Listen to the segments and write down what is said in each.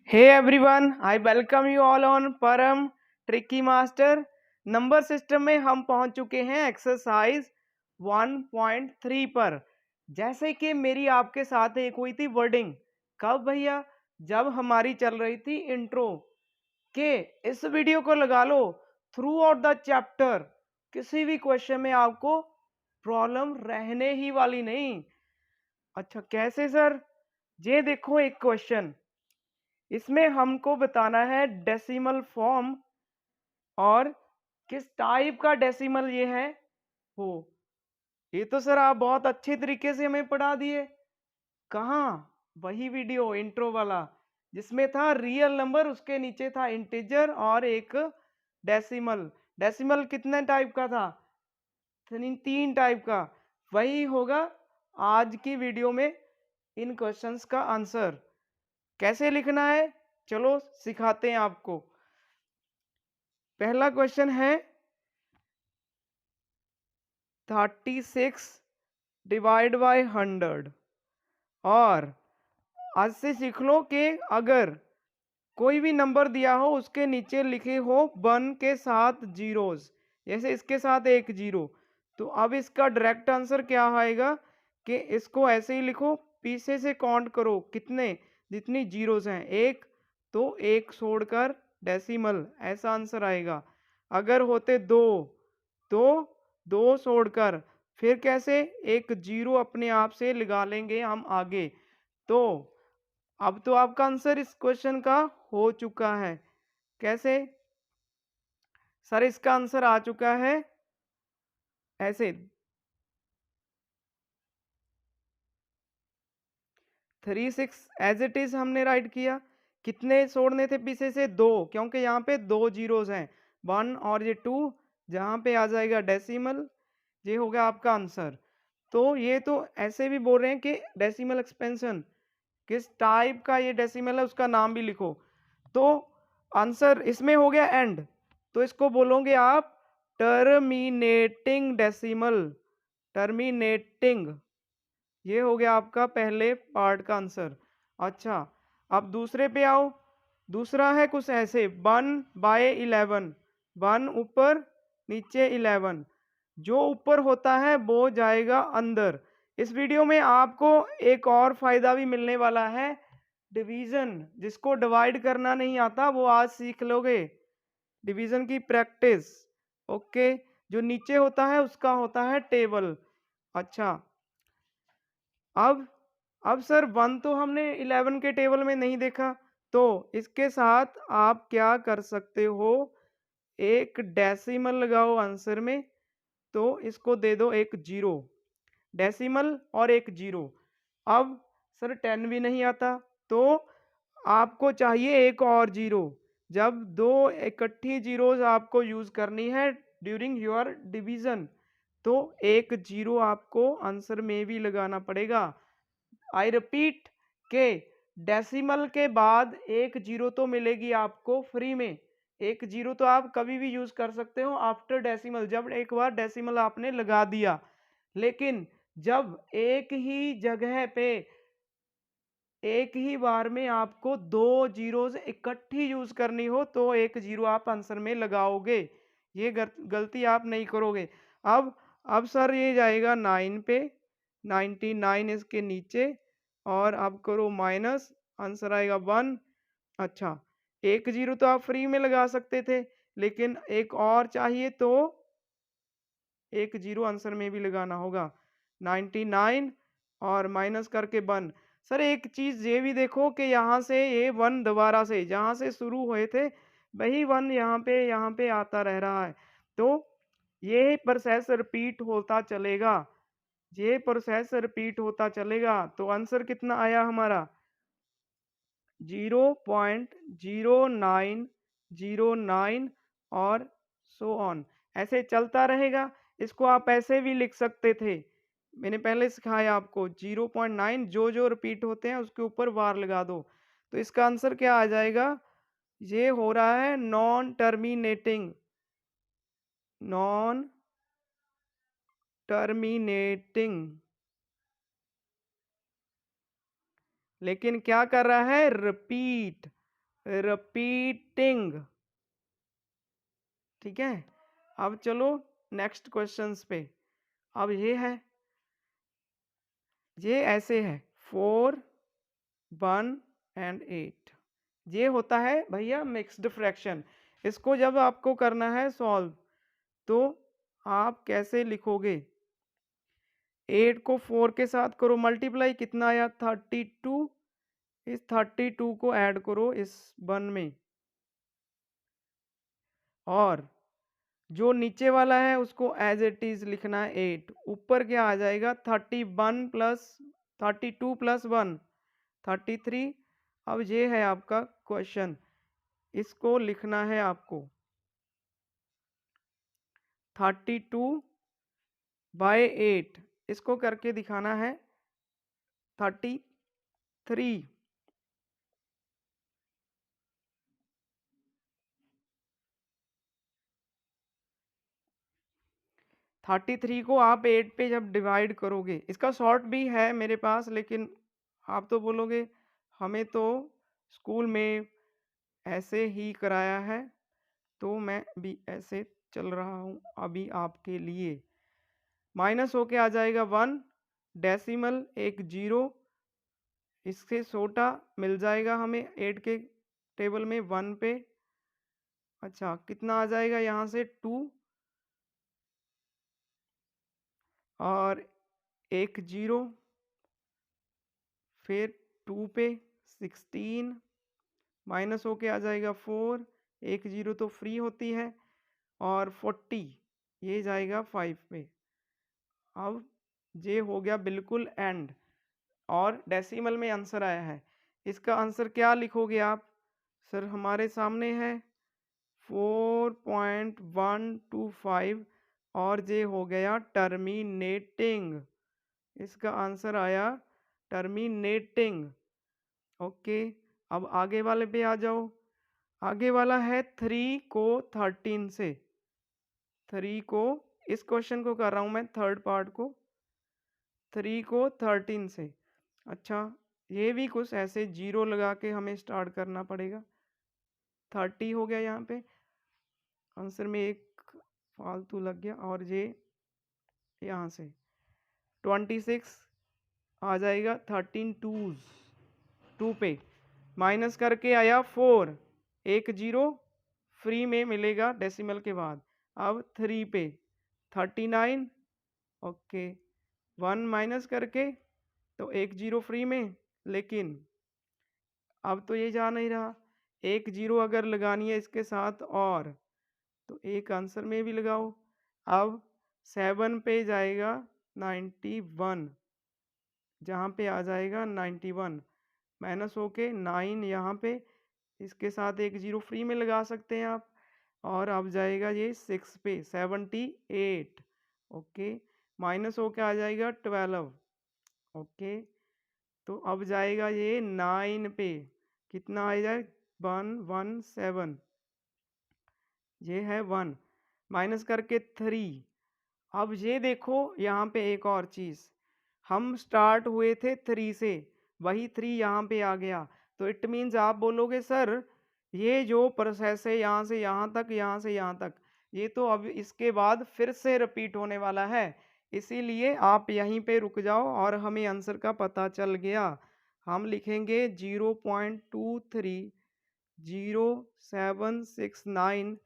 Hey everyone, I welcome you all on परम tricky master. Number system में हम पहुंच चुके हैं एक्सरसाइज 1.3 पर। जैसे कि मेरी आपके साथ एक हुई थी वर्डिंग, कब भैया? जब हमारी चल रही थी इंट्रो के इस वीडियो को लगा लो थ्रू आउट द चैप्टर, किसी भी क्वेश्चन में आपको प्रॉब्लम रहने ही वाली नहीं। अच्छा कैसे सर? ये देखो एक क्वेश्चन, इसमें हमको बताना है डेसिमल फॉर्म और किस टाइप का डेसिमल ये है वो। ये तो सर आप बहुत अच्छे तरीके से हमें पढ़ा दिए। कहाँ? वही वीडियो इंट्रो वाला जिसमें था रियल नंबर, उसके नीचे था इंटीजर और एक डेसिमल। डेसिमल कितने टाइप का था? तीन टाइप का। वही होगा आज की वीडियो में इन क्वेश्चंस का आंसर। कैसे लिखना है चलो सिखाते हैं आपको। पहला क्वेश्चन है 36 डिवाइड बाय 100। और आज से सीख लो कि अगर कोई भी नंबर दिया हो उसके नीचे लिखे हो 1 के साथ जीरोस, जैसे इसके साथ एक जीरो, तो अब इसका डायरेक्ट आंसर क्या आएगा कि इसको ऐसे ही लिखो, पीछे से काउंट करो कितने, जितनी जीरोस हैं एक, तो एक छोड़कर डेसिमल, ऐसा आंसर आएगा। अगर होते दो तो दो छोड़कर, फिर कैसे, एक जीरो अपने आप से लगा लेंगे हम आगे। तो अब तो आपका आंसर इस क्वेश्चन का हो चुका है। कैसे सर? इसका आंसर आ चुका है ऐसे, 36 एज इट इज हमने राइट किया। कितने छोड़ने थे पीछे से? दो, क्योंकि यहाँ पे दो जीरोस हैं, 1 और ये 2, जहाँ पे आ जाएगा डेसिमल। ये हो गया आपका आंसर। तो ये तो ऐसे भी बोल रहे हैं कि डेसिमल एक्सपेंशन किस टाइप का ये डेसिमल है उसका नाम भी लिखो। तो आंसर इसमें हो गया एंड, तो इसको बोलोगे आप टर्मिनेटिंग डेसिमल। टर्मिनेटिंग, ये हो गया आपका पहले पार्ट का आंसर। अच्छा अब दूसरे पे आओ। दूसरा है कुछ ऐसे 1/11, 1 ऊपर नीचे 11, जो ऊपर होता है वो जाएगा अंदर। इस वीडियो में आपको एक और फायदा भी मिलने वाला है, डिवीजन। जिसको डिवाइड करना नहीं आता वो आज सीख लोगे, डिवीजन की प्रैक्टिस। ओके, जो नीचे होता है उसका होता है टेबल। अच्छा अब सर 1 तो हमने 11 के टेबल में नहीं देखा, तो इसके साथ आप क्या कर सकते हो, एक डेसिमल लगाओ आंसर में, तो इसको दे दो एक जीरो, डेसिमल और एक जीरो। अब सर 10 भी नहीं आता, तो आपको चाहिए एक और जीरो। जब दो इकट्ठी जीरोज आपको यूज करनी है ड्यूरिंग योर डिवीजन, तो एक जीरो आपको आंसर में भी लगाना पड़ेगा। आई रिपीट के डेसिमल के बाद एक जीरो तो मिलेगी आपको फ्री में। एक जीरो तो आप कभी भी यूज कर सकते हो आफ्टर डेसिमल, जब एक बार डेसिमल आपने लगा दिया। लेकिन जब एक ही जगह पे एक ही बार में आपको दो जीरोज इकट्ठी यूज करनी हो, तो एक जीरो आप आंसर में लगाओगे। ये गलती आप नहीं करोगे। अब सर ये जाएगा 9 पे, 99 इसके नीचे, और अब करो माइनस, आंसर आएगा 1। अच्छा एक जीरो तो आप फ्री में लगा सकते थे, लेकिन एक और चाहिए तो एक जीरो आंसर में भी लगाना होगा। 99 और माइनस करके 1। सर एक चीज ये भी देखो कि यहाँ से ये 1 दोबारा से जहाँ से शुरू हुए थे वही 1 यहाँ पे आता रह रहा है, तो ये प्रोसेस रिपीट होता चलेगा। ये प्रोसेस रिपीट होता चलेगा, तो आंसर कितना आया हमारा? 0.0909 और सो ऑन, ऐसे चलता रहेगा। इसको आप ऐसे भी लिख सकते थे, मैंने पहले सिखाया आपको। 0.9 जो जो रिपीट होते हैं उसके ऊपर बार लगा दो, तो इसका आंसर क्या आ जाएगा? ये हो रहा है नॉन टर्मिनेटिंग, नॉन टर्मिनेटिंग। लेकिन क्या कर रहा है? रिपीट। रिपीटिंग। ठीक है, अब चलो नेक्स्ट क्वेश्चंस पे। अब ये ऐसे है 4, 1 एंड 8। ये होता है भैया मिक्स्ड फ्रैक्शन। इसको जब आपको करना है सॉल्व तो आप कैसे लिखोगे? 8 को 4 के साथ करो मल्टीप्लाई, कितना आया 32। इस 32 को ऐड करो इस 1 में, और जो नीचे वाला है उसको एज इट इज लिखना है 8। ऊपर क्या आ जाएगा 31 प्लस 32 प्लस 1 33। अब ये है आपका क्वेश्चन, इसको लिखना है आपको 32/8, इसको करके दिखाना है 33। 33 को आप 8 पे जब डिवाइड करोगे, इसका शॉर्ट भी है मेरे पास, लेकिन आप तो बोलोगे हमें तो स्कूल में ऐसे ही कराया है, तो मैं भी ऐसे चल रहा हूँ अभी आपके लिए। माइनस होके आ जाएगा 1, डेसिमल एक 0, इससे छोटा मिल जाएगा हमें 8 के टेबल में 1 पे। अच्छा कितना आ जाएगा यहाँ से 2, और एक 0, फिर 2 पे 16, माइनस होके आ जाएगा 4, एक 0 तो फ्री होती है, और 40 ये जाएगा 5 पे। अब ये हो गया बिल्कुल एंड, और डेसिमल में आंसर आया है। इसका आंसर क्या लिखोगे आप? सर हमारे सामने है 4.125, और ये हो गया टर्मिनेटिंग। इसका आंसर आया टर्मिनेटिंग। ओके, अब आगे वाले पे आ जाओ। आगे वाला है 3 को 13 से। 3 को, इस क्वेश्चन को कर रहा हूं मैं थर्ड पार्ट को, 3 को 13 से। अच्छा ये भी कुछ ऐसे 0 लगा के हमें स्टार्ट करना पड़ेगा। 30 हो गया, यहाँ पे आंसर में एक फालतू लग गया, और ये यहाँ से 26 आ जाएगा। 13 2s 2 पे माइनस करके आया 4, एक 0 फ्री में मिलेगा डेसिमल के बाद। अब 3 पे 39, ओके 1 माइनस करके तो एक 0 फ्री में, लेकिन अब तो ये जा नहीं रहा। एक 0 अगर लगानी है इसके साथ और, तो एक आंसर में भी लगाओ। अब 7 पे जाएगा 91, जहाँ पे आ जाएगा 91, माइनस होके 9 यहाँ पे, इसके साथ एक 0 फ्री में लगा सकते हैं आप, और अब जाएगा ये 6 पे 78, ओके माइनस होके आ जाएगा 12, ओके तो अब जाएगा ये 9 पे, कितना आ जाए 117, ये है 1 माइनस करके 3। अब ये देखो यहाँ पे एक और चीज़, हम स्टार्ट हुए थे 3 से, वही 3 यहाँ पे आ गया, तो इट मीन्स आप बोलोगे सर ये जो प्रोसेस है यहाँ से यहाँ तक, यहाँ से यहाँ तक, ये तो अब इसके बाद फिर से रिपीट होने वाला है, इसीलिए आप यहीं पे रुक जाओ और हमें आंसर का पता चल गया। हम लिखेंगे 0.230769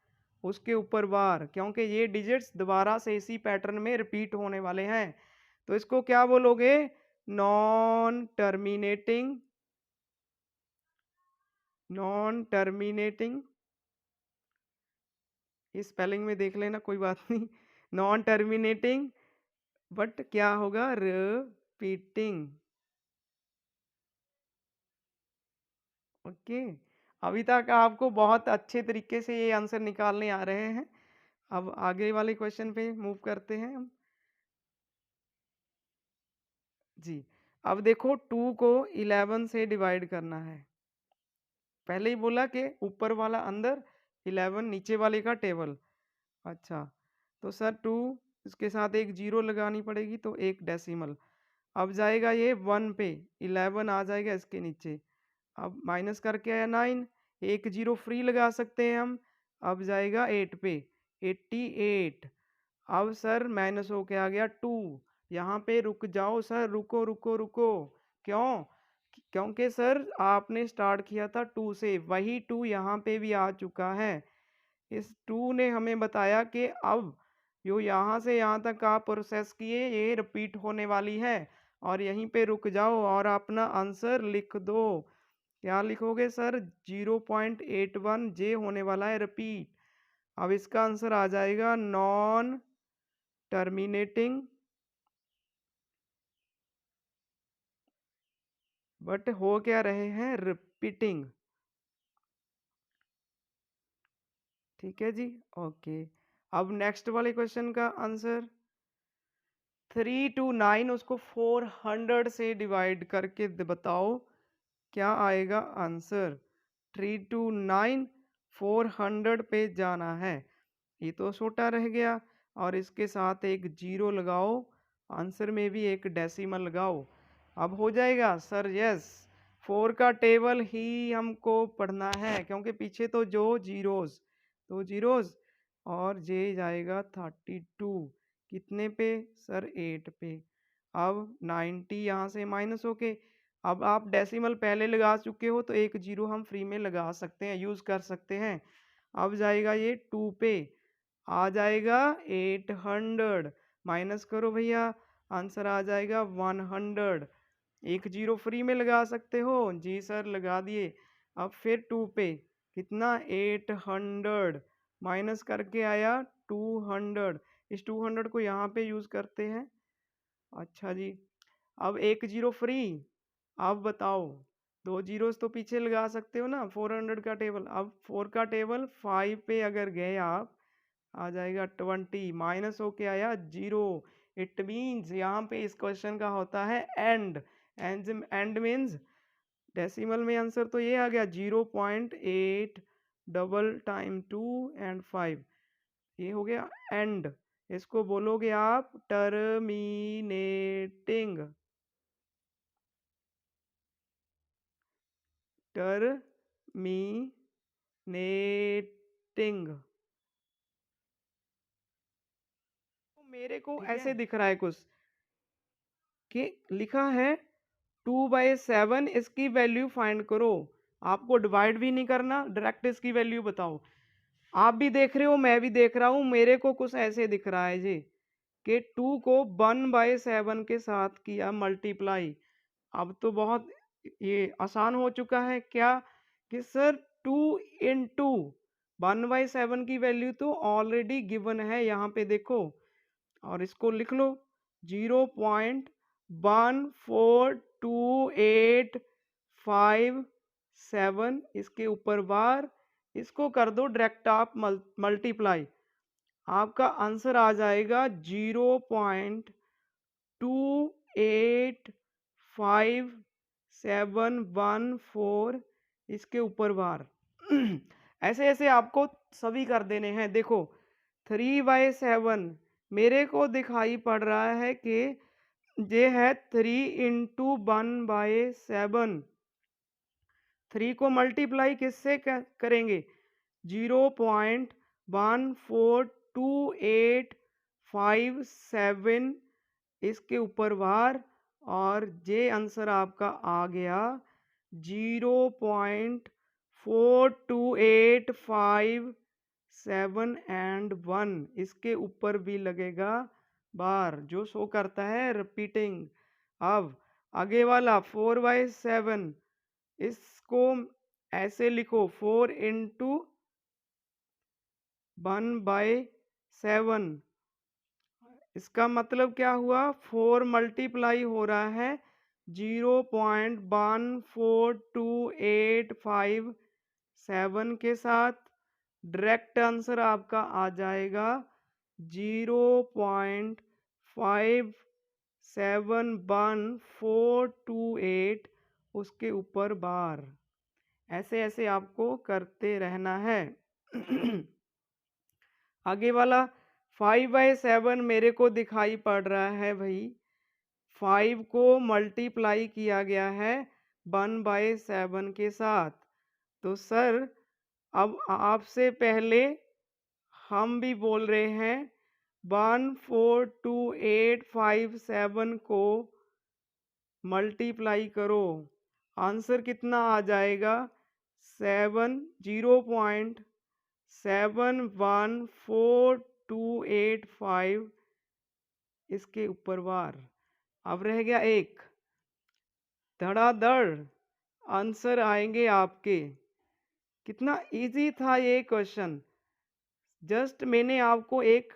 उसके ऊपर बार, क्योंकि ये डिजिट्स दोबारा से इसी पैटर्न में रिपीट होने वाले हैं। तो इसको क्या बोलोगे? नॉन टर्मिनेटिंग, नॉन टर्मिनेटिंग, इस स्पेलिंग में देख लेना कोई बात नहीं, नॉन टर्मिनेटिंग, बट क्या होगा रिपीटिंग। ओके, अभी तक आपको बहुत अच्छे तरीके से ये आंसर निकालने आ रहे हैं। अब आगे वाले क्वेश्चन पे मूव करते हैं हम जी। अब देखो 2 को 11 से डिवाइड करना है। पहले ही बोला कि ऊपर वाला अंदर, 11 नीचे वाले का टेबल। अच्छा तो सर 2, इसके साथ एक 0 लगानी पड़ेगी, तो एक डेसिमल। अब जाएगा ये 1 पे, 11 आ जाएगा इसके नीचे। अब माइनस करके आया 9, एक जीरो फ्री लगा सकते हैं हम। अब जाएगा 8 पे 88। अब सर माइनस होके आ गया 2। यहाँ पे रुक जाओ सर, रुको रुको रुको। क्यों? क्योंकि सर आपने स्टार्ट किया था 2 से, वही 2 यहाँ पे भी आ चुका है। इस 2 ने हमें बताया कि अब जो यहाँ से यहाँ तक आप प्रोसेस किए ये रिपीट होने वाली है, और यहीं पे रुक जाओ और अपना आंसर लिख दो। क्या लिखोगे सर? 0.81 जे होने वाला है रिपीट। अब इसका आंसर आ जाएगा नॉन टर्मिनेटिंग, बट हो क्या रहे हैं? रिपीटिंग। ठीक है जी, ओके। अब नेक्स्ट वाले क्वेश्चन का आंसर 3 to 9, उसको 400 से डिवाइड करके बताओ क्या आएगा आंसर। 3 to 9 400 पे जाना है। ये तो छोटा रह गया, और इसके साथ एक जीरो लगाओ, आंसर में भी एक डेसिमल लगाओ। अब हो जाएगा सर? यस। 4 का टेबल ही हमको पढ़ना है, क्योंकि पीछे तो जो जीरोस, तो जीरोस, और जे जाएगा 32। कितने पे सर? 8 पे। अब 90 यहाँ से माइनस होके, अब आप डेसिमल पहले लगा चुके हो तो एक जीरो हम फ्री में लगा सकते हैं, यूज़ कर सकते हैं। अब जाएगा ये 2 पे, आ जाएगा 800। माइनस करो भैया, आंसर आ जाएगा 100। एक जीरो फ्री में लगा सकते हो जी सर, लगा दिए। अब फिर 2 पे कितना? 800 माइनस करके आया 200। इस 200 को यहाँ पे यूज़ करते हैं। अच्छा जी, अब एक जीरो फ्री। अब बताओ, दो जीरोस तो पीछे लगा सकते हो ना 400 का टेबल। अब 4 का टेबल 5 पे अगर गए आप, आ जाएगा 20, माइनस होके आया जीरो। इट मीन्स यहाँ पे इस क्वेश्चन का होता है एंड। एंड मीन्स डेसिमल में आंसर तो ये आ गया 0.8 डबल टाइम 2 एंड 5। ये हो गया एंड। इसको बोलोगे आप टर्मिनेटिंग। टर्मिनेटिंग। मेरे को ऐसे दिख रहा है कुछ कि लिखा है 2/7, इसकी वैल्यू फाइंड करो। आपको डिवाइड भी नहीं करना, डायरेक्ट इसकी वैल्यू बताओ। आप भी देख रहे हो, मैं भी देख रहा हूँ, मेरे को कुछ ऐसे दिख रहा है जी कि 2 को 1/7 के साथ किया मल्टीप्लाई। अब तो बहुत ये आसान हो चुका है क्या कि सर 2 इंटू 1/7 की वैल्यू तो ऑलरेडी गिवन है यहाँ पे देखो, और इसको लिख लो 0.14287, इसके ऊपर बार, इसको कर दो डायरेक्ट आप मल्टीप्लाई। आपका आंसर आ जाएगा 0.285 714, इसके ऊपर बार। ऐसे ऐसे आपको सभी कर देने हैं। देखो 3/7 मेरे को दिखाई पड़ रहा है कि ये है 3 इंटू 1/7। 3 को मल्टीप्लाई किससे करेंगे? 0.14287, इसके ऊपर बार, और ये आंसर आपका आ गया 0.42857 इसके ऊपर भी लगेगा बार, जो शो करता है रिपीटिंग। अब आगे वाला 4/7, इसको ऐसे लिखो 4 इंटू 1/7। इसका मतलब क्या हुआ? 4 मल्टीप्लाई हो रहा है 0.14287 के साथ। डायरेक्ट आंसर आपका आ जाएगा 0.571428, उसके ऊपर बार। ऐसे ऐसे आपको करते रहना है। आगे वाला 5/7 मेरे को दिखाई पड़ रहा है भाई, 5 को मल्टीप्लाई किया गया है 1/7 के साथ। तो सर अब आपसे पहले हम भी बोल रहे हैं 142,857 को मल्टीप्लाई करो, आंसर कितना आ जाएगा 0.714,285 इसके ऊपर बार। अब रह गया एक, धड़ाधड़ आंसर आएंगे आपके। कितना इजी था ये क्वेश्चन, जस्ट मैंने आपको एक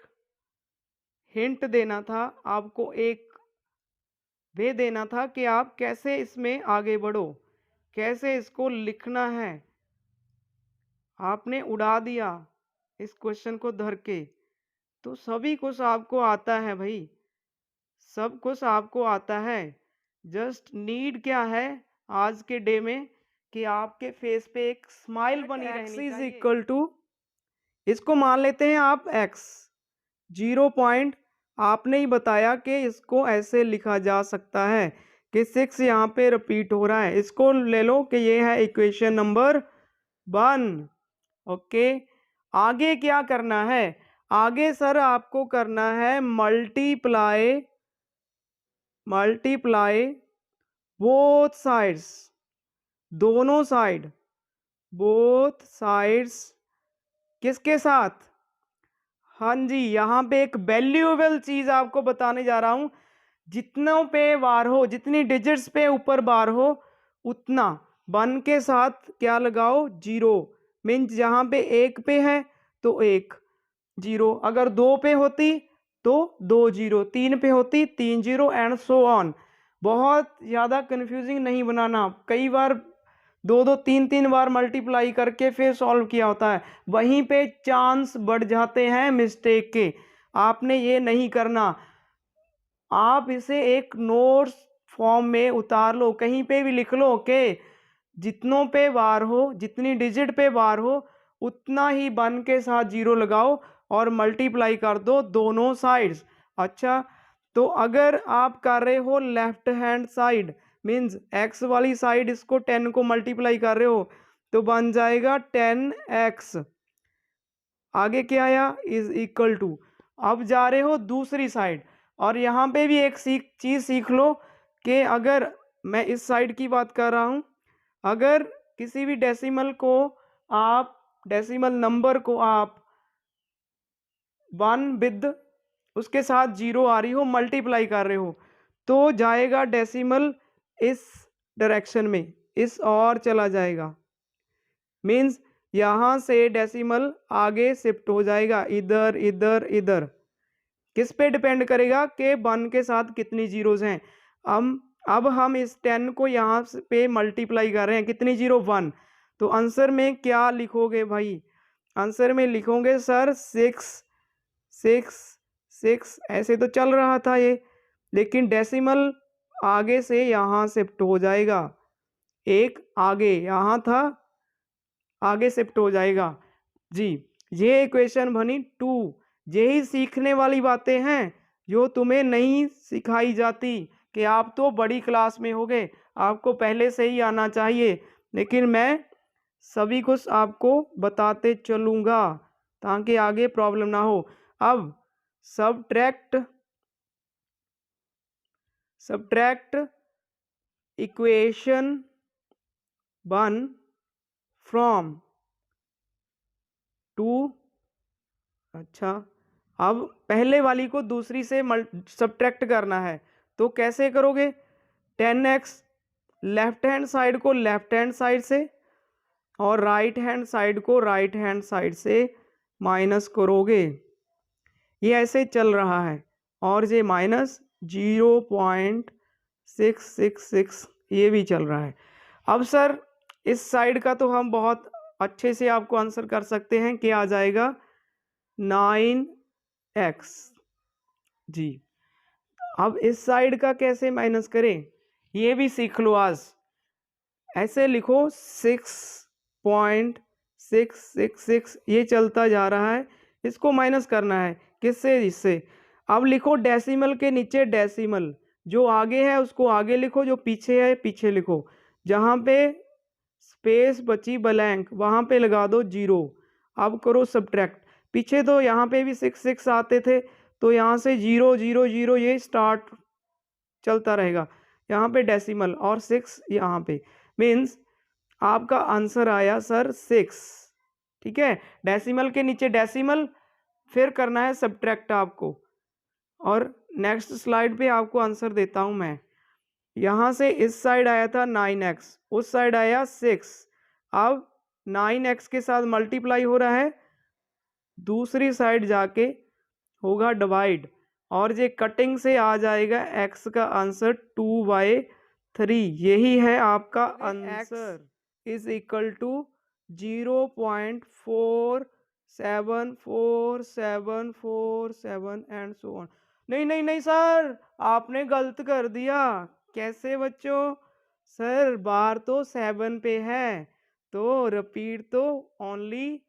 हिंट देना था, आपको एक वे देना था कि आप कैसे इसमें आगे बढ़ो, कैसे इसको लिखना है। आपने उड़ा दिया इस क्वेश्चन को धर के। तो सभी कुछ आपको आता है भाई, सब कुछ आपको आता है। जस्ट नीड क्या है आज के डे में कि आपके फेस पे एक स्माइल बनी रहनी चाहिए। x इज इक्वल टू, इसको मान लेते हैं आप x 0 पॉइंट, आपने ही बताया कि इसको ऐसे लिखा जा सकता है कि 6 यहाँ पे रिपीट हो रहा है। इसको ले लो कि ये है इक्वेशन नंबर 1। ओके, आगे क्या करना है? आगे सर आपको करना है मल्टीप्लाई बोथ साइड्स, दोनों साइड, बोथ साइड्स किसके साथ? हाँ जी, यहाँ पे एक वैल्यूएबल चीज आपको बताने जा रहा हूं। जितनों पे बार हो, जितनी डिजिट्स पे ऊपर बार हो, उतना 1 के साथ क्या लगाओ? 0। मीन्स जहाँ पे 1 पे है तो 1 0, अगर 2 पे होती तो 2 0, 3 पे होती 3 0 एंड सो ऑन। बहुत ज़्यादा कंफ्यूजिंग नहीं बनाना, कई बार 2 3 बार मल्टीप्लाई करके फिर सॉल्व किया होता है, वहीं पे चांस बढ़ जाते हैं मिस्टेक के। आपने ये नहीं करना, आप इसे एक नोट्स फॉर्म में उतार लो, कहीं पे भी लिख लो कि जितनों पे बार हो, जितनी डिजिट पे बार हो, उतना ही 1 के साथ 0 लगाओ और मल्टीप्लाई कर दो दोनों साइड्स। अच्छा, तो अगर आप कर रहे हो left hand side, means x वाली साइड, इसको 10 को मल्टीप्लाई कर रहे हो तो बन जाएगा 10x। आगे क्या आया? Is equal to. अब जा रहे हो दूसरी साइड, और यहाँ पे भी एक चीज़ सीख लो कि अगर मैं इस साइड की बात कर रहा हूँ, अगर किसी भी डेसिमल नंबर को आप 1 विद उसके साथ 0 आ रही हो मल्टीप्लाई कर रहे हो, तो जाएगा डेसिमल इस डायरेक्शन में, इस और चला जाएगा। मीन्स यहाँ से डेसिमल आगे शिफ्ट हो जाएगा, इधर इधर इधर। किस पे डिपेंड करेगा कि 1 के साथ कितनी जीरोज हैं। अब हम इस 10 को यहाँ पे मल्टीप्लाई कर रहे हैं, कितनी जीरो? 1। तो आंसर में क्या लिखोगे भाई? आंसर में लिखोगे सर 6 6 6। ऐसे तो चल रहा था ये, लेकिन डेसिमल आगे से यहाँ शिफ्ट हो जाएगा, एक आगे यहाँ था, आगे शिफ्ट हो जाएगा जी। ये इक्वेशन बनी 2। यही सीखने वाली बातें हैं जो तुम्हें नहीं सिखाई जाती, कि आप तो बड़ी क्लास में हो गए, आपको पहले से ही आना चाहिए, लेकिन मैं सभी कुछ आपको बताते चलूँगा ताकि आगे प्रॉब्लम ना हो। अब सब्ट्रैक्ट इक्वेशन 1 फ्रॉम 2। अच्छा, अब पहले वाली को दूसरी से सब्ट्रैक्ट करना है, तो कैसे करोगे? 10x लेफ्ट हैंड साइड को लेफ्ट हैंड साइड से और राइट हैंड साइड को राइट हैंड साइड से माइनस करोगे। ये ऐसे चल रहा है, और ये माइनस 0.666 ये भी चल रहा है। अब सर इस साइड का तो हम बहुत अच्छे से आपको आंसर कर सकते हैं कि आ जाएगा 9x जी। अब इस साइड का कैसे माइनस करें ये भी सीख लो आज। ऐसे लिखो 6.666 ये चलता जा रहा है, इसको माइनस करना है किससे? इससे। अब लिखो डेसिमल के नीचे डेसिमल, जो आगे है उसको आगे लिखो, जो पीछे है पीछे लिखो। जहाँ पे स्पेस बची ब्लैंक, वहां पे लगा दो 0। अब करो सब्ट्रैक्ट। पीछे तो यहाँ पे भी 6 6 आते थे, तो यहाँ से 0 0 0 ये स्टार्ट चलता रहेगा। यहाँ पे डेसिमल और 6 यहाँ पे, मीन्स आपका आंसर आया सर 6। ठीक है, डेसिमल के नीचे डेसिमल, फिर करना है सब्ट्रैक्ट आपको। और नेक्स्ट स्लाइड पे आपको आंसर देता हूं मैं। यहां से इस साइड आया था 9x, उस साइड आया 6। अब 9x के साथ मल्टीप्लाई हो रहा है, दूसरी साइड जाके होगा डिवाइड, और ये कटिंग से आ जाएगा x का आंसर 2/3। यही है आपका answer is equal to 0.474747 and so on. नहीं नहीं नहीं सर, आपने गलत कर दिया। कैसे बच्चों? सर बार तो 7 पे है, तो रिपीट तो ओनली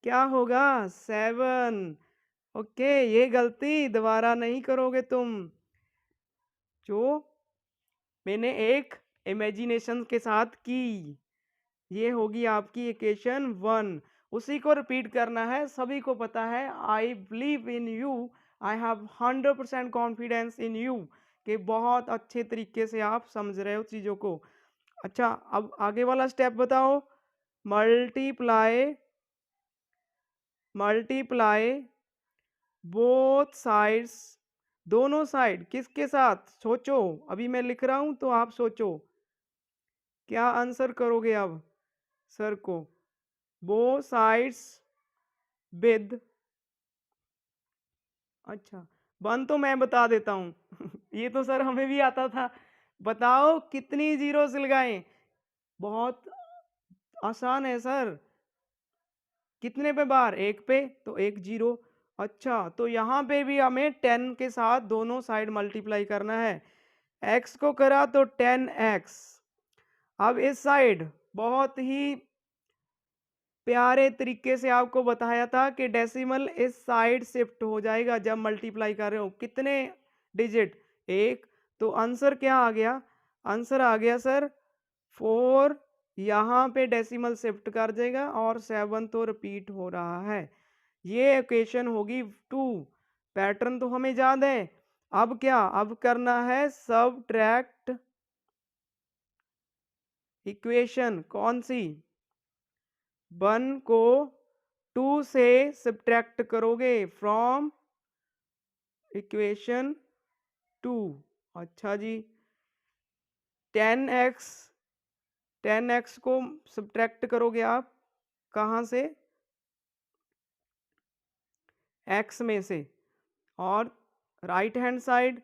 क्या होगा 7। ओके, ये गलती दोबारा नहीं करोगे तुम। जो मैंने एक इमेजिनेशन के साथ की, ये होगी आपकी इक्वेशन 1। उसी को रिपीट करना है, सभी को पता है। I believe in you, I have 100% confidence in you कि बहुत अच्छे तरीके से आप समझ रहे हो चीज़ों को। अच्छा, अब आगे वाला स्टेप बताओ। मल्टीप्लाई मल्टीप्लाई बोथ साइड्स, दोनों साइड किसके साथ? सोचो, अभी मैं लिख रहा हूं तो आप सोचो क्या आंसर करोगे अब सर को। बोथ साइड्स विद, अच्छा 1 तो मैं बता देता हूं ये तो सर हमें भी आता था। बताओ कितनी जीरो लगाएं? बहुत आसान है सर। कितने पे बार? 1 पे, तो 1 0। अच्छा, तो यहाँ पे भी हमें 10 के साथ दोनों साइड मल्टीप्लाई करना है। x को करा तो 10x। अब इस साइड बहुत ही प्यारे तरीके से आपको बताया था कि डेसिमल इस साइड शिफ्ट हो जाएगा जब मल्टीप्लाई कर रहे हो। कितने डिजिट? 1। तो आंसर क्या आ गया? आंसर आ गया सर 4। यहाँ पे डेसिमल शिफ्ट कर देगा और 7 तो रिपीट हो रहा है। ये इक्वेशन होगी 2। पैटर्न तो हमें याद है। अब क्या? अब करना है सबट्रैक्ट इक्वेशन। कौन सी? 1 को 2 से सब्ट्रैक्ट करोगे फ्रॉम इक्वेशन 2। अच्छा जी, 10x, 10x को सब्ट्रैक्ट करोगे आप कहाँ से? x में से। और right hand side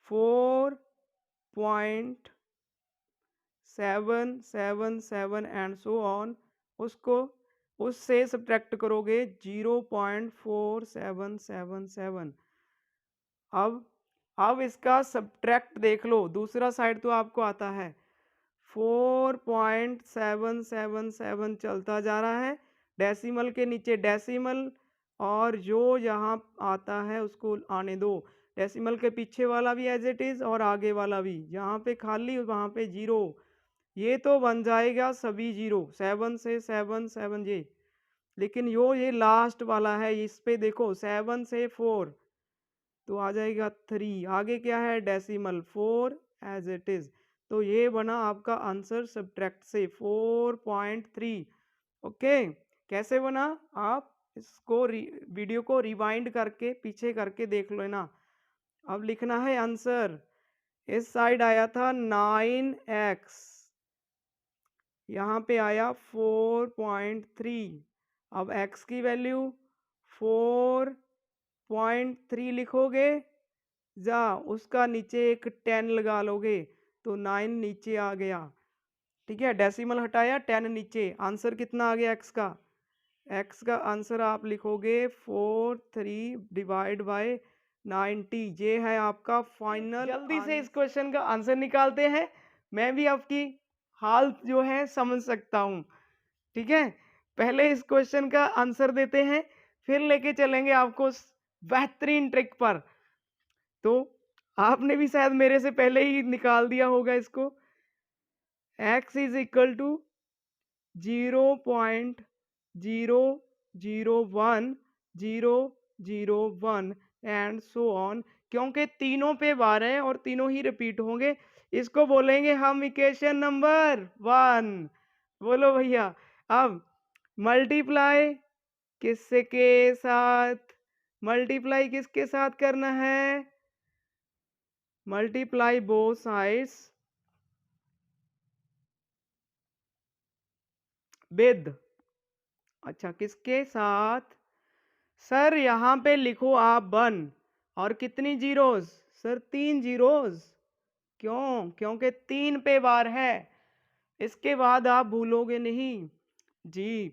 4.777 and so on, उसको उससे सब्ट्रैक्ट करोगे 0.4777। अब इसका सब्ट्रैक्ट देख लो, दूसरा साइड तो आपको आता है। 4.777 चलता जा रहा है, डेसिमल के नीचे डेसिमल, और जो यहाँ आता है उसको आने दो। डेसिमल के पीछे वाला भी एज इट इज और आगे वाला भी, यहाँ पे खाली वहाँ पे 0। ये तो बन जाएगा सभी 0, 7 से 7 7 ये। लेकिन ये लास्ट वाला है, इस पे देखो 7 से 4 तो आ जाएगा 3। आगे क्या है? Decimal 4 as it is. तो ये बना आपका आंसर सब्ट्रैक्ट से 4.3। ओके, कैसे बना? आप इसको वीडियो को रिवाइंड करके पीछे करके देख लो ना। अब लिखना है आंसर। इस साइड आया था 9x, यहाँ पे आया 4.3। अब x की वैल्यू 4.3 लिखोगे, जा उसका नीचे एक 10 लगा लोगे तो 9 नीचे आ गया। ठीक है, डेसिमल हटाया, 10 नीचे। आंसर कितना आ गया x का? x का आंसर आप लिखोगे 43 डिवाइड बाय 90। ये है आपका फाइनल। जल्दी से इस क्वेश्चन का आंसर निकालते हैं, मैं भी आपकी हाल जो है समझ सकता हूँ। ठीक है, पहले इस क्वेश्चन का आंसर देते हैं, फिर लेके चलेंगे आपको बेहतरीन ट्रिक पर। तो आपने भी शायद मेरे से पहले ही निकाल दिया होगा इसको। x is equal to 0.001001 and so on, क्योंकि तीनों पे बार है और तीनों ही रिपीट होंगे। इसको बोलेंगे हम इक्वेशन नंबर 1। बोलो भैया। अब मल्टीप्लाई किसके साथ, मल्टीप्लाई किसके साथ करना है, मल्टीप्लाई बोथ साइड्स विद, अच्छा किसके साथ, सर यहाँ पे लिखो आप 1 और कितनी जीरोस, सर 3 जीरोस, क्यों, क्योंकि 3 पे बार है, इसके बाद आप भूलोगे नहीं जी।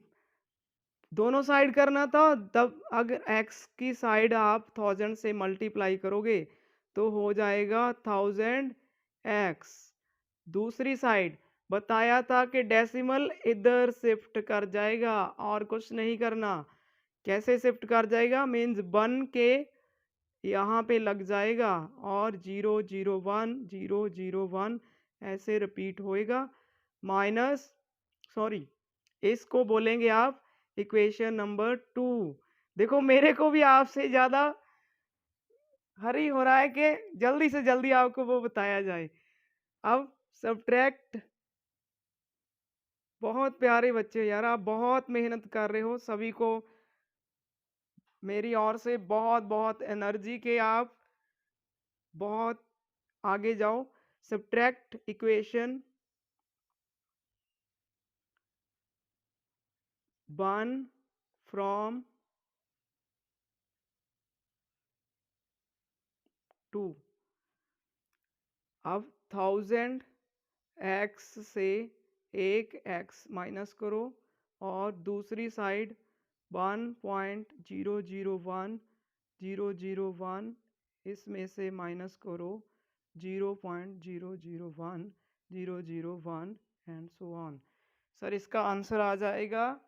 दोनों साइड करना था, तब अगर x की साइड आप 1000 से मल्टीप्लाई करोगे तो हो जाएगा 1000x। दूसरी साइड बताया था कि डेसिमल इधर शिफ्ट कर जाएगा और कुछ नहीं करना। कैसे शिफ्ट कर जाएगा, मीन्स 1 के यहाँ पे लग जाएगा और 001 ऐसे रिपीट होएगा। माइनस, सॉरी, इसको बोलेंगे आप इक्वेशन नंबर 2। देखो मेरे को भी आपसे ज्यादा हरी हो रहा है कि जल्दी से जल्दी आपको वो बताया जाए। अब सब्ट्रैक्ट, बहुत प्यारे बच्चे यार, आप बहुत मेहनत कर रहे हो, सभी को मेरी ओर से बहुत बहुत एनर्जी के आप बहुत आगे जाओ। Subtract equation 1 from 2। अब 1000x से एक x माइनस करो और दूसरी साइड 1.001001 इसमें से माइनस करो 0.001001 एंड सो ऑन। सर इसका आंसर आ जाएगा,